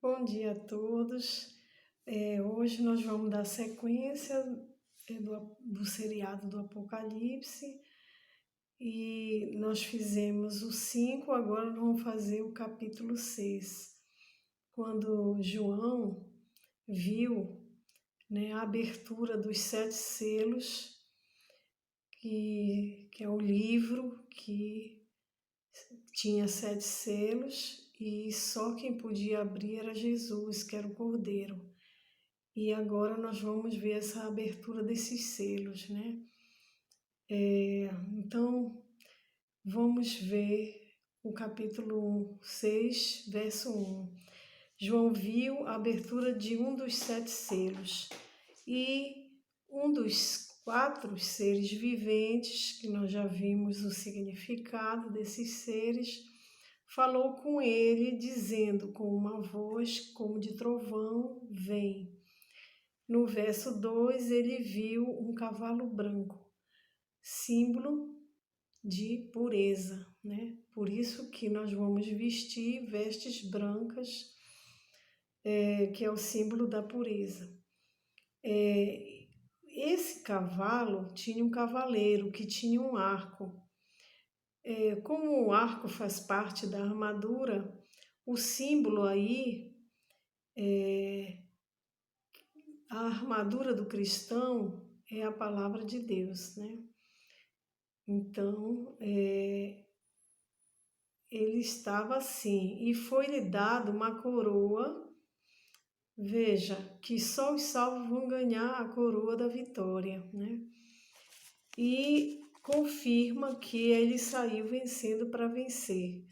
Bom dia a todos. Hoje nós vamos dar sequência do seriado do Apocalipse e nós fizemos o 5. Agora nós vamos fazer o capítulo 6. Quando João viu, né, a abertura dos 7 selos, que é o livro que tinha 7 selos e só quem podia abrir era Jesus, que era o Cordeiro. E agora nós vamos ver essa abertura desses selos, né? Então, vamos ver o capítulo 6, verso 1. João viu a abertura de um dos 7 selos e um dos 4 seres viventes, que nós já vimos o significado desses seres, falou com ele, dizendo com uma voz como de trovão: vem. No verso 2, ele viu um cavalo branco, símbolo de pureza, né? Por isso que nós vamos vestir vestes brancas, que é o símbolo da pureza. Esse cavalo tinha um cavaleiro que tinha um arco. Como o arco faz parte da armadura, o símbolo aí, a armadura do cristão é a palavra de Deus, né? Então, ele estava assim, e foi-lhe dado uma coroa. Veja, que só os salvos vão ganhar a coroa da vitória, né? E confirma que ele saiu vencendo para vencer.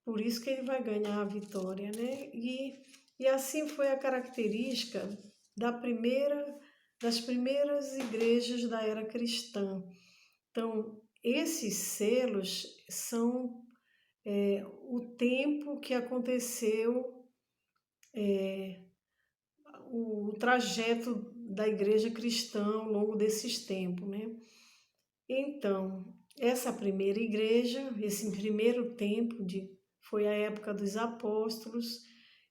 Por isso que ele vai ganhar a vitória, né? E assim foi a característica das primeiras igrejas da era cristã. Então, esses selos são o tempo que aconteceu, o trajeto da igreja cristã ao longo desses tempos, né? Então, essa primeira igreja, esse primeiro tempo, foi a época dos apóstolos,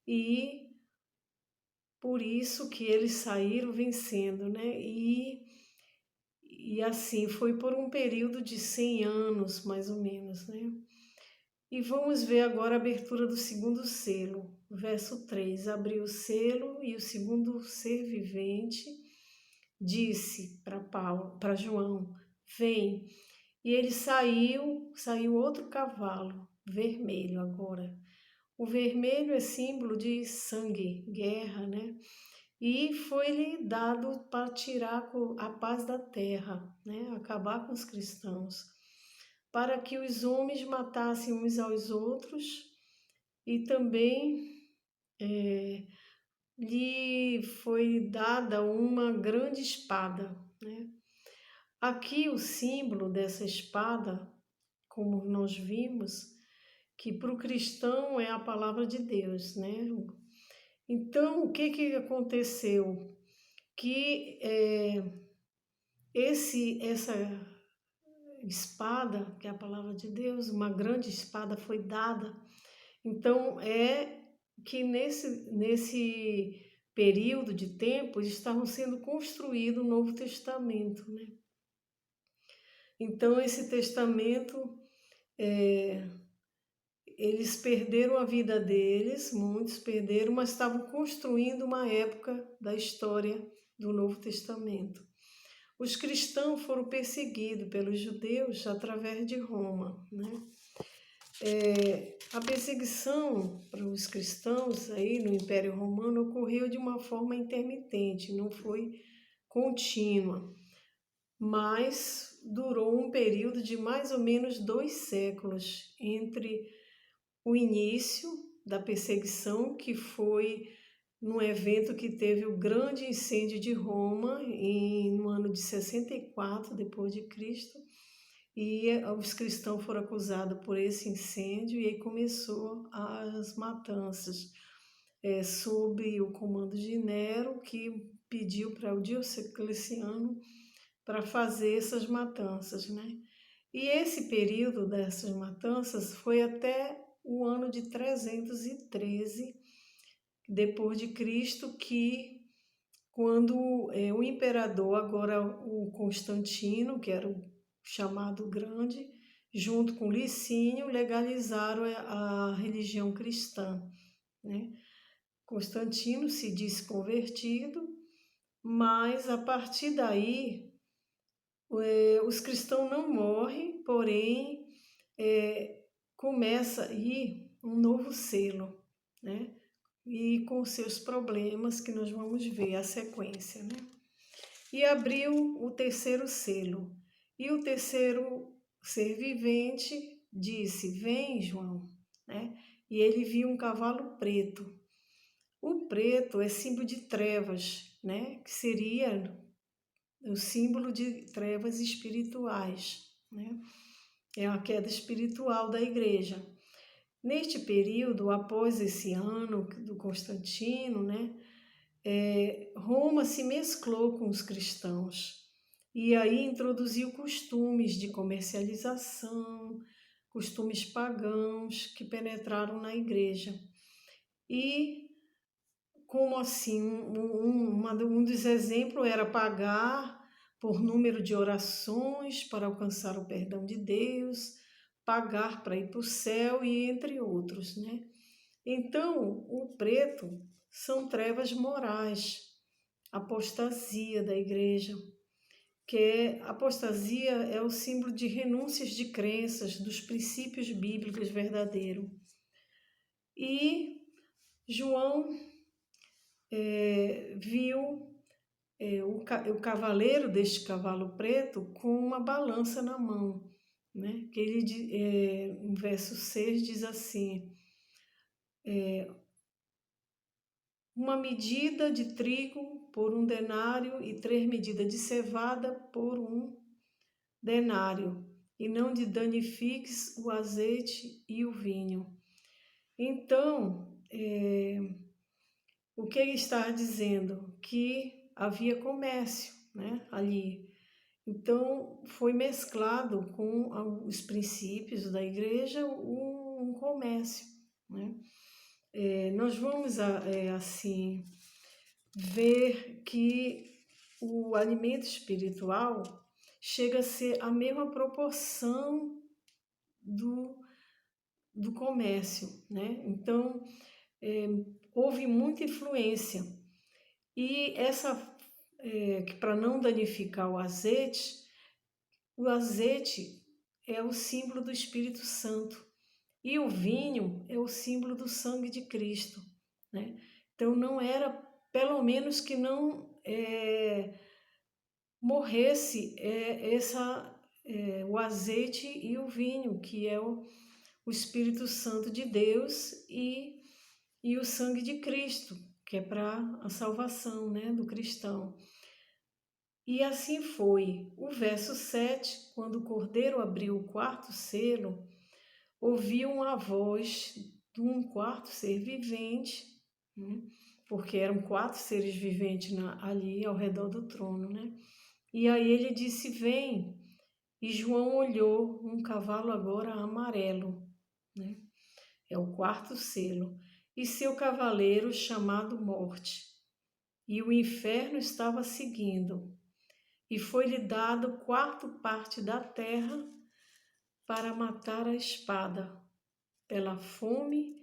e por isso que eles saíram vencendo, né? E assim, foi por um período de 100 anos, mais ou menos, né? E vamos ver agora a abertura do segundo selo. Verso 3. Abriu o selo e o segundo ser vivente disse para João: vem. E ele saiu outro cavalo, vermelho agora. O vermelho é símbolo de sangue, guerra, né? E foi-lhe dado para tirar a paz da terra, né? Acabar com os cristãos, para que os homens matassem uns aos outros, e também lhe foi dada uma grande espada, né? Aqui o símbolo dessa espada, como nós vimos, que para o cristão é a palavra de Deus, né? Então, o que aconteceu? Que essa espada, que é a palavra de Deus, uma grande espada foi dada. Então, é que nesse período de tempo estavam sendo construído o Novo Testamento, né? Então, esse testamento, eles perderam a vida deles, muitos perderam, mas estavam construindo uma época da história do Novo Testamento. Os cristãos foram perseguidos pelos judeus através de Roma, né? A perseguição para os cristãos aí no Império Romano ocorreu de uma forma intermitente, não foi contínua, mas durou um período de mais ou menos 2 séculos entre o início da perseguição, que foi num evento que teve o grande incêndio de Roma no ano de 64 depois de Cristo, e os cristãos foram acusados por esse incêndio, e aí começou as matanças, sob o comando de Nero, que pediu para o Diocleciano para fazer essas matanças, né? E esse período dessas matanças foi até o ano de 313 depois de Cristo, que quando o imperador, agora o Constantino, que era o chamado Grande, junto com Licínio, legalizaram a religião cristã, né? Constantino se disse convertido, mas a partir daí os cristãos não morrem, porém começa aí um novo selo, né? E com seus problemas que nós vamos ver a sequência, né? E abriu o terceiro selo. E o terceiro ser vivente disse: Vem, João, né? E ele viu um cavalo preto. O preto é símbolo de trevas, né? Que seria o símbolo de trevas espirituais, né? É a queda espiritual da igreja. Neste período, após esse ano do Constantino, né? Roma se mesclou com os cristãos e aí introduziu costumes de comercialização, costumes pagãos que penetraram na igreja. E como assim, um dos exemplos era pagar por número de orações para alcançar o perdão de Deus, pagar para ir para o céu e entre outros, né? Então, o preto são trevas morais, apostasia da igreja, apostasia é o símbolo de renúncias de crenças, dos princípios bíblicos verdadeiros. E João viu o cavaleiro deste cavalo preto com uma balança na mão, né? Que ele, no verso 6 diz assim: uma medida de trigo por 1 denário e 3 medidas de cevada por 1 denário, e não te danifiques o azeite e o vinho. Então, o que ele está dizendo? Que havia comércio, né, ali. Então, foi mesclado com os princípios da igreja um comércio, né? Nós vamos, assim, ver que o alimento espiritual chega a ser a mesma proporção do comércio, né? Então, houve muita influência. E que para não danificar o azeite é o símbolo do Espírito Santo. E o vinho é o símbolo do sangue de Cristo, né? Então não era, pelo menos que não morresse o azeite e o vinho, que é o Espírito Santo de Deus e o sangue de Cristo, que é para a salvação, né, do cristão. E assim foi. O verso 7, quando o cordeiro abriu o quarto selo, ouviam a voz de um quarto ser vivente, né? Porque eram 4 seres viventes ali ao redor do trono, né? E aí ele disse: Vem. E João olhou um cavalo agora amarelo, né? É o quarto selo. E seu cavaleiro chamado Morte. E o inferno estava seguindo. E foi-lhe dado 4ª parte da terra para matar a espada, pela fome.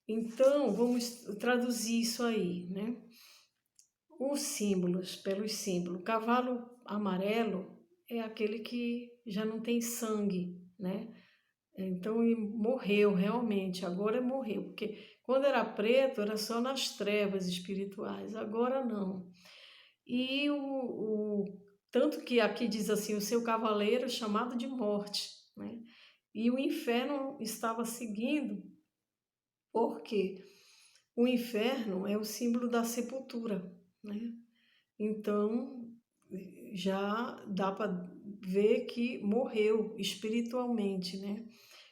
Então, vamos traduzir isso aí, né? Os símbolos, pelos símbolos. O cavalo amarelo é aquele que já não tem sangue, né? Então, ele morreu realmente, agora morreu, porque quando era preto era só nas trevas espirituais, agora não. E tanto que aqui diz assim, o seu cavaleiro chamado de morte, né? E o inferno estava seguindo, porque o inferno é o símbolo da sepultura, né? Então, já dá para ver que morreu espiritualmente, né?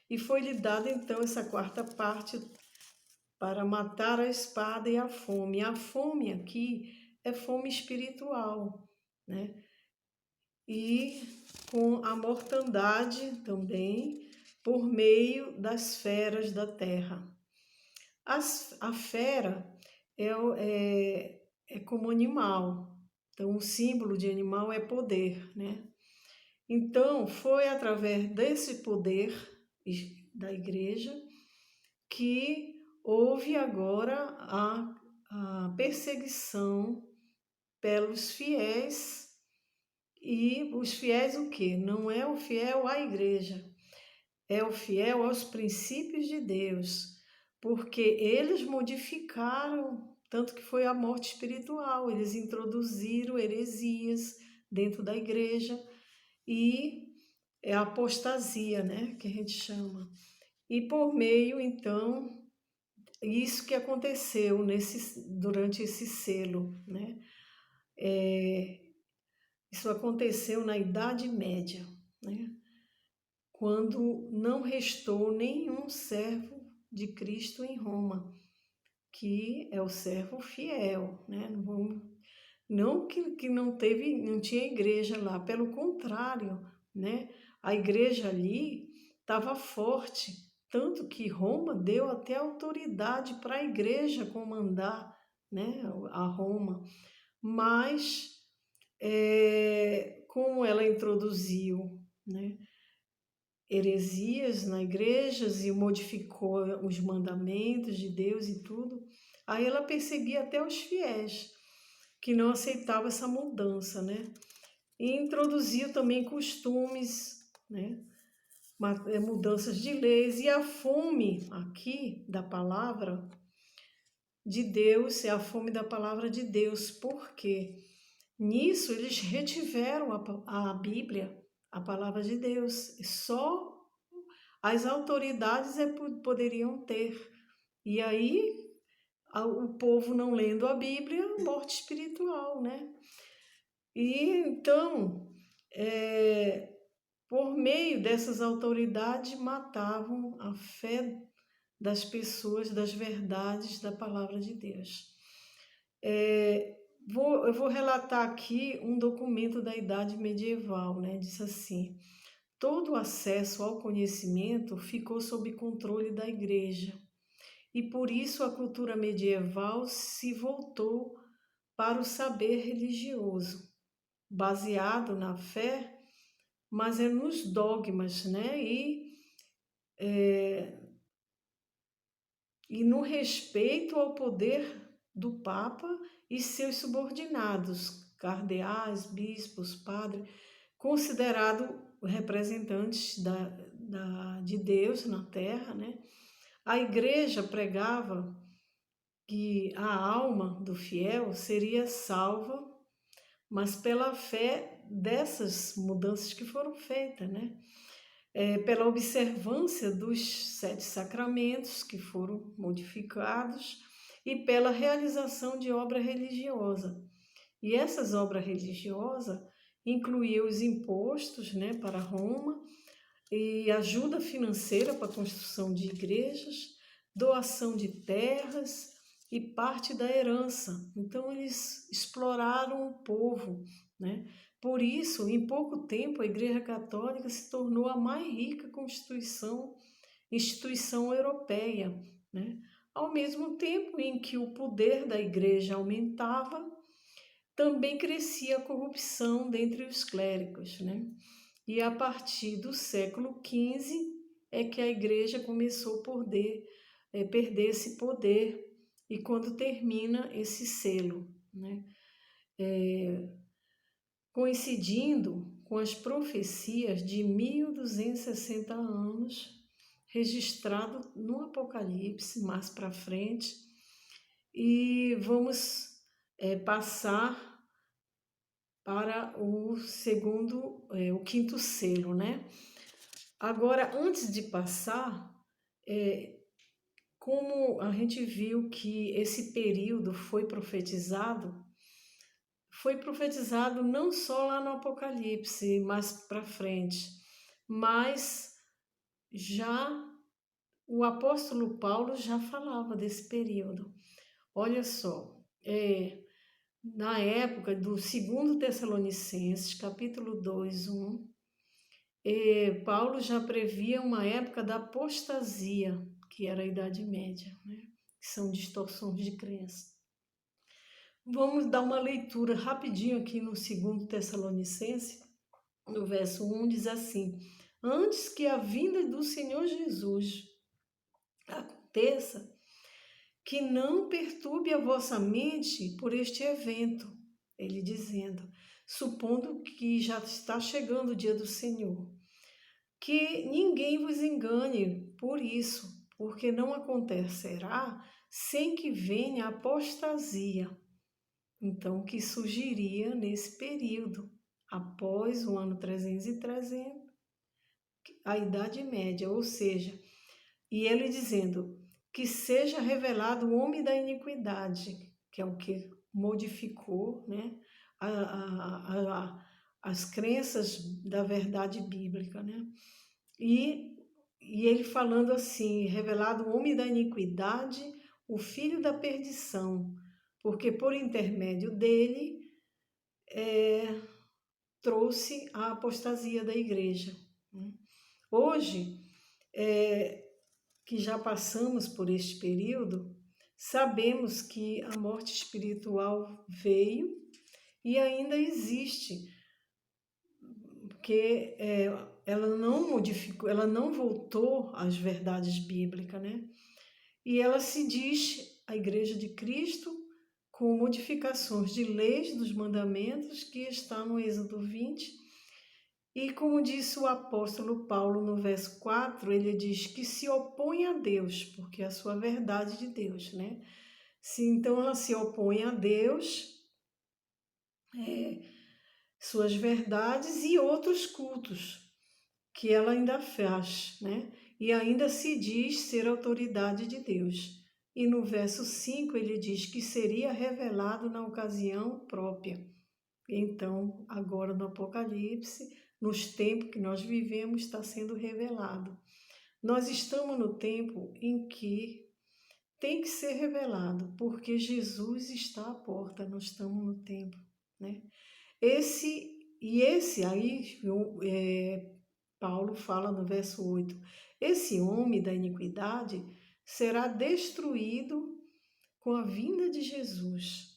E foi-lhe dada então essa 4ª parte para matar a espada e a fome. A fome aqui é fome espiritual, né? E com a mortandade também por meio das feras da terra. A fera é como animal, então o símbolo de animal é poder, né? Então foi através desse poder da igreja que houve agora a perseguição pelos fiéis. E os fiéis o quê? Não é o fiel à igreja, é o fiel aos princípios de Deus, porque eles modificaram, tanto que foi a morte espiritual, eles introduziram heresias dentro da igreja e é a apostasia, né, que a gente chama. E por meio, então, isso que aconteceu durante esse selo, né? Isso aconteceu na Idade Média, né? Quando não restou nenhum servo de Cristo em Roma, que é o servo fiel, né? Não que não tinha igreja lá, pelo contrário, né? A igreja ali estava forte, tanto que Roma deu até autoridade para a igreja comandar, né, a Roma. Mas como ela introduziu, né, heresias na igreja e modificou os mandamentos de Deus e tudo, aí ela perseguia até os fiéis que não aceitavam essa mudança, né? E introduziu também costumes, né? Mudanças de leis. E a fome aqui da palavra de Deus é a fome da palavra de Deus. Por quê? Nisso eles retiveram a Bíblia, a palavra de Deus. Só as autoridades poderiam ter. E aí o povo não lendo a Bíblia, morte espiritual, né? E então, por meio dessas autoridades, matavam a fé das pessoas, das verdades da palavra de Deus. Eu vou relatar aqui um documento da Idade Medieval, né? Diz assim: todo o acesso ao conhecimento ficou sob controle da Igreja, e por isso a cultura medieval se voltou para o saber religioso, baseado na fé, mas é nos dogmas, né? E no respeito ao poder do Papa e seus subordinados, cardeais, bispos, padres, considerados representantes de Deus na terra, né? A igreja pregava que a alma do fiel seria salva, mas pela fé dessas mudanças que foram feitas, né? Pela observância dos 7 sacramentos que foram modificados e pela realização de obra religiosa. E essas obras religiosas incluíam os impostos, né, para Roma, e ajuda financeira para a construção de igrejas, doação de terras e parte da herança. Então eles exploraram o povo, né? Por isso, em pouco tempo, a Igreja Católica se tornou a mais rica instituição europeia, né? Ao mesmo tempo em que o poder da Igreja aumentava, também crescia a corrupção dentre os clérigos, né? E a partir do século XV é que a Igreja começou a perder esse poder, e quando termina esse selo, né? Coincidindo com as profecias de 1260 anos, registrado no Apocalipse, mais para frente, e vamos passar para o quinto selo, né? Agora, antes de passar, como a gente viu que esse período foi profetizado não só lá no Apocalipse, mais para frente, mas já o apóstolo Paulo já falava desse período. Olha só, na época do 2 Tessalonicenses, capítulo 2, 1, Paulo já previa uma época da apostasia, que era a Idade Média, né? que são distorções de crença. Vamos dar uma leitura rapidinho aqui no 2 Tessalonicenses, no verso 1, diz assim: antes que a vinda do Senhor Jesus aconteça, que não perturbe a vossa mente por este evento, ele dizendo, supondo que já está chegando o dia do Senhor, que ninguém vos engane por isso, porque não acontecerá sem que venha a apostasia. Então, que surgiria nesse período, após o ano 300, a Idade Média, ou seja, e ele dizendo que seja revelado o homem da iniquidade, que é o que modificou, né, as crenças da verdade bíblica, né? E ele falando assim, revelado o homem da iniquidade, o filho da perdição, porque por intermédio dele trouxe a apostasia da igreja. Hoje, que já passamos por este período, sabemos que a morte espiritual veio e ainda existe, porque ela não modificou, ela não voltou às verdades bíblicas, né? E ela se diz a Igreja de Cristo com modificações de leis dos mandamentos, que está no Êxodo 20. E como disse o apóstolo Paulo no verso 4, ele diz que se opõe a Deus, porque é a sua verdade de Deus, né? Então ela se opõe a Deus, suas verdades e outros cultos que ela ainda faz, né? E ainda se diz ser autoridade de Deus. E no verso 5 ele diz que seria revelado na ocasião própria. Então, agora no Apocalipse, nos tempos que nós vivemos, está sendo revelado. Nós estamos no tempo em que tem que ser revelado, porque Jesus está à porta, nós estamos no tempo, né? Esse aí, Paulo fala no verso 8, esse homem da iniquidade será destruído com a vinda de Jesus.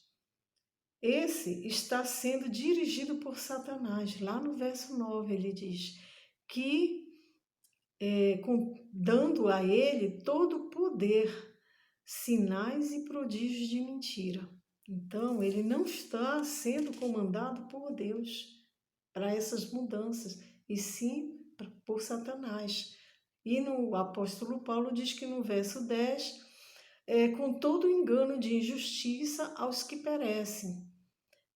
Esse está sendo dirigido por Satanás. Lá no verso 9 ele diz que, dando a ele todo o poder, sinais e prodígios de mentira. Então, ele não está sendo comandado por Deus para essas mudanças, e sim por Satanás. E no apóstolo Paulo diz que no verso 10, com todo o engano de injustiça aos que perecem.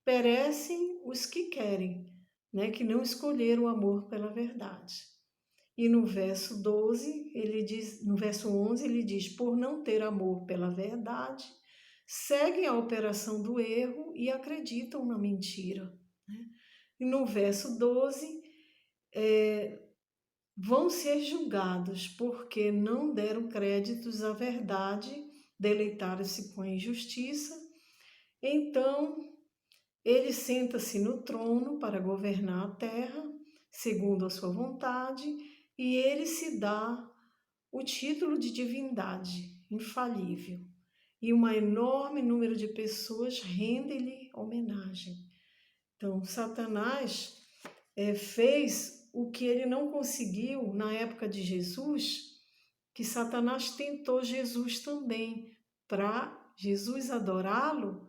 Perecem os que querem, né, que não escolheram o amor pela verdade. E no verso 12, no verso 11, ele diz, por não ter amor pela verdade, seguem a operação do erro e acreditam na mentira. Né? E no verso 12, vão ser julgados porque não deram créditos à verdade, deleitaram-se com a injustiça. Então, ele senta-se no trono para governar a terra, segundo a sua vontade, e ele se dá o título de divindade infalível. E um enorme número de pessoas rende-lhe homenagem. Então, Satanás fez o que ele não conseguiu na época de Jesus, que Satanás tentou Jesus também, para Jesus adorá-lo,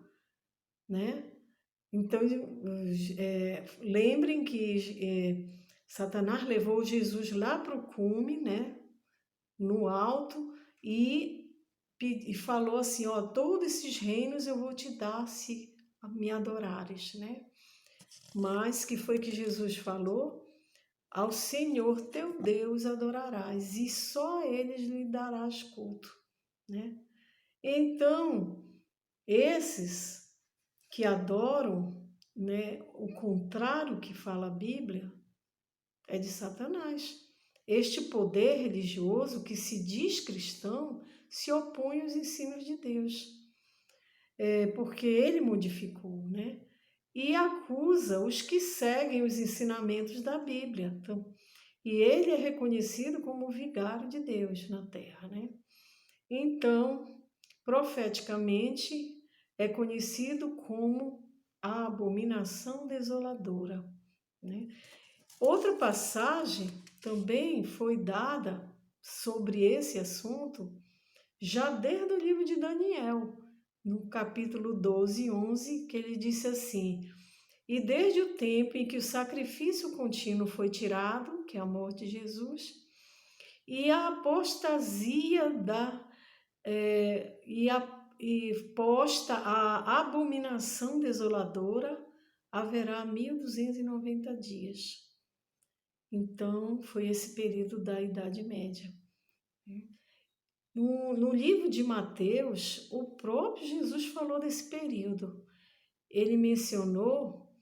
né? Então, lembrem que Satanás levou Jesus lá para o cume, né? No alto, e falou assim, ó, todos esses reinos eu vou te dar se me adorares, né? Mas que foi que Jesus falou? Ao Senhor teu Deus adorarás, e só a eles lhe darás culto, né? Então, esses que adoram, né, o contrário que fala a Bíblia, é de Satanás. Este poder religioso que se diz cristão se opõe aos ensinos de Deus, porque ele modificou, né? E acusa os que seguem os ensinamentos da Bíblia. Então, e ele é reconhecido como o vigário de Deus na terra, né? Então, profeticamente é conhecido como a abominação desoladora, né? Outra passagem também foi dada sobre esse assunto já desde o livro de Daniel, no capítulo 12, 11, que ele disse assim: e desde o tempo em que o sacrifício contínuo foi tirado, que é a morte de Jesus, e a apostasia e posta a abominação desoladora, haverá 1290 dias. Então, foi esse período da Idade Média. No livro de Mateus, o próprio Jesus falou desse período. Ele mencionou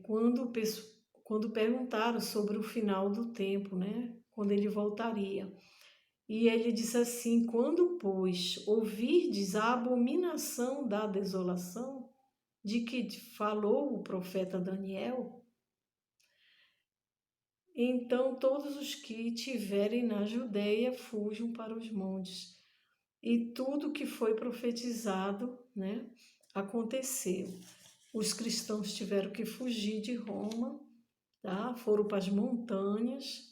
quando perguntaram sobre o final do tempo, né? Quando ele voltaria. E ele disse assim: quando, pois, ouvirdes a abominação da desolação, de que falou o profeta Daniel, então todos os que tiverem na Judéia fujam para os montes. E tudo que foi profetizado, né, aconteceu. Os cristãos tiveram que fugir de Roma, tá? Foram para as montanhas,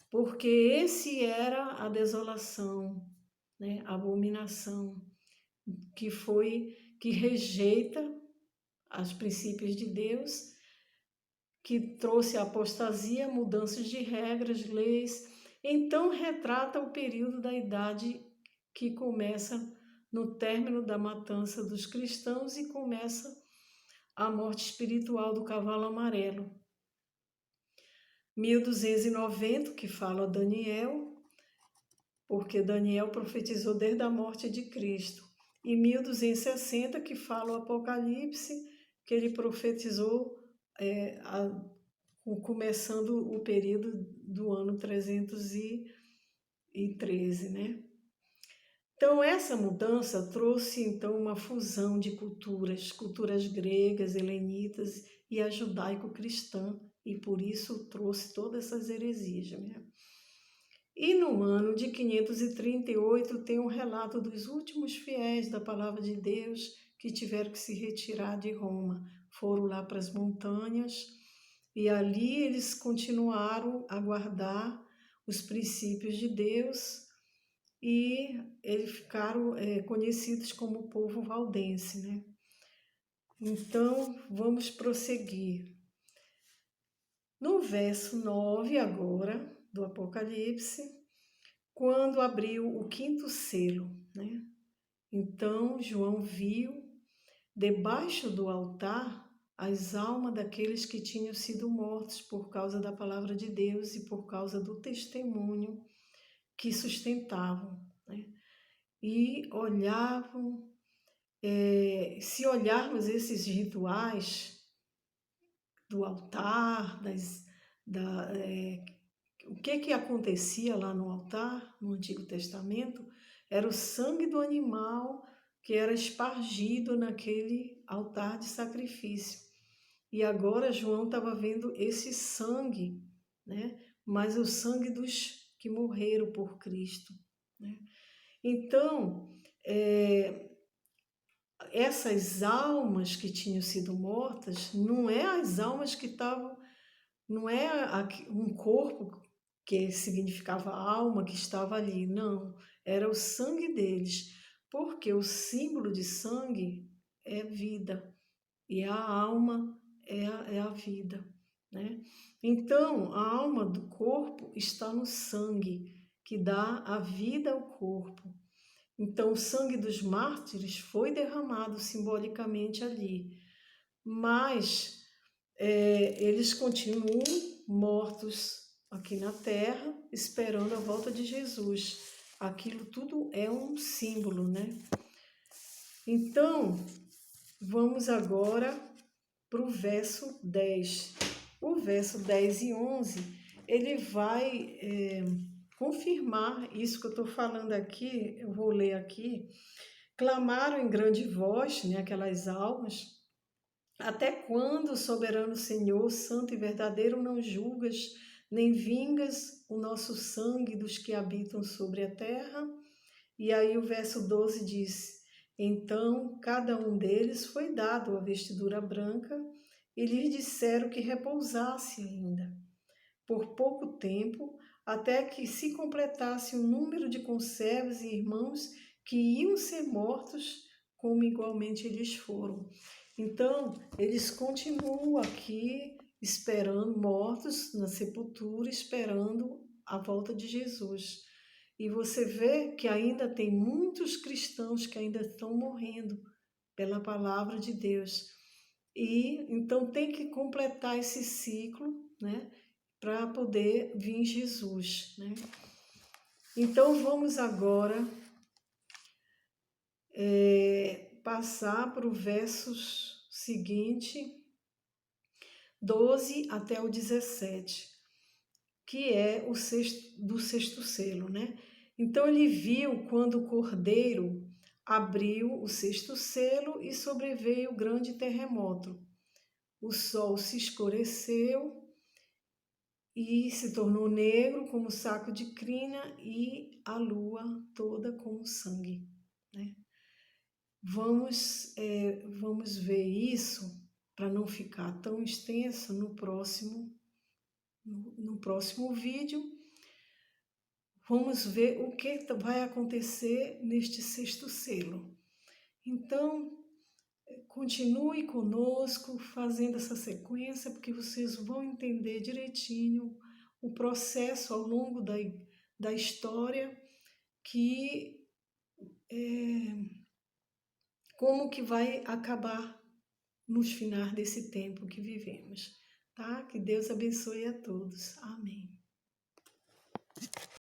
porque esse era a desolação, né, a abominação, que rejeita os princípios de Deus, que trouxe a apostasia, mudanças de regras, leis. Então retrata o período da idade que começa no término da matança dos cristãos e começa a morte espiritual do cavalo amarelo. 1290, que fala Daniel, porque Daniel profetizou desde a morte de Cristo. E 1260, que fala o Apocalipse, que ele profetizou começando o período do ano 313, né? Então, essa mudança trouxe, então, uma fusão de culturas gregas, helenitas e a judaico-cristã, e por isso trouxe todas essas heresias, né? E no ano de 538 tem um relato dos últimos fiéis da palavra de Deus que tiveram que se retirar de Roma. Foram lá para as montanhas e ali eles continuaram a guardar os princípios de Deus e eles ficaram conhecidos como o povo valdense, né? Então, vamos prosseguir. No verso 9 agora, do Apocalipse, quando abriu o quinto selo, né? Então, João viu, debaixo do altar, as almas daqueles que tinham sido mortos por causa da palavra de Deus e por causa do testemunho que sustentavam, né? E olhavam, se olharmos esses rituais do altar, o que acontecia lá no altar, no Antigo Testamento, era o sangue do animal que era espargido naquele altar de sacrifício. E agora João estava vendo esse sangue, né? Mas o sangue dos que morreram por Cristo, né? Então, essas almas que tinham sido mortas, não é as almas que estavam, não é um corpo que significava alma que estava ali, não, era o sangue deles, porque o símbolo de sangue é vida e a alma é a vida, né? Então, a alma do corpo está no sangue, que dá a vida ao corpo. Então, o sangue dos mártires foi derramado simbolicamente ali, mas eles continuam mortos aqui na terra, esperando a volta de Jesus. Aquilo tudo é um símbolo, né? Então, vamos agora para o verso 10. O verso 10 e 11, ele vai confirmar isso que eu estou falando aqui, eu vou ler aqui. Clamaram em grande voz, né, aquelas almas: até quando, soberano Senhor, santo e verdadeiro, não julgas, nem vingas o nosso sangue dos que habitam sobre a terra? E aí o verso 12 diz: Então cada um deles foi dado a vestidura branca e lhes disseram que repousasse ainda, por pouco tempo, até que se completasse o número de conservos e irmãos que iam ser mortos, como igualmente eles foram. Então, eles continuam aqui esperando, mortos na sepultura, esperando a volta de Jesus. E você vê que ainda tem muitos cristãos que ainda estão morrendo pela palavra de Deus. E então tem que completar esse ciclo, né, para poder vir Jesus, né? Então vamos agora passar para o versos seguinte, 12 até o 17, que é o sexto selo, né? Então ele viu quando o cordeiro abriu o sexto selo e sobreveio o grande terremoto. O sol se escureceu e se tornou negro como saco de crina e a lua toda com sangue, né? Vamos ver isso para não ficar tão extenso no próximo vídeo. Vamos ver o que vai acontecer neste sexto selo. Então, continue conosco fazendo essa sequência, porque vocês vão entender direitinho o processo ao longo da história, que como que vai acabar nos finais desse tempo que vivemos, tá? Que Deus abençoe a todos. Amém.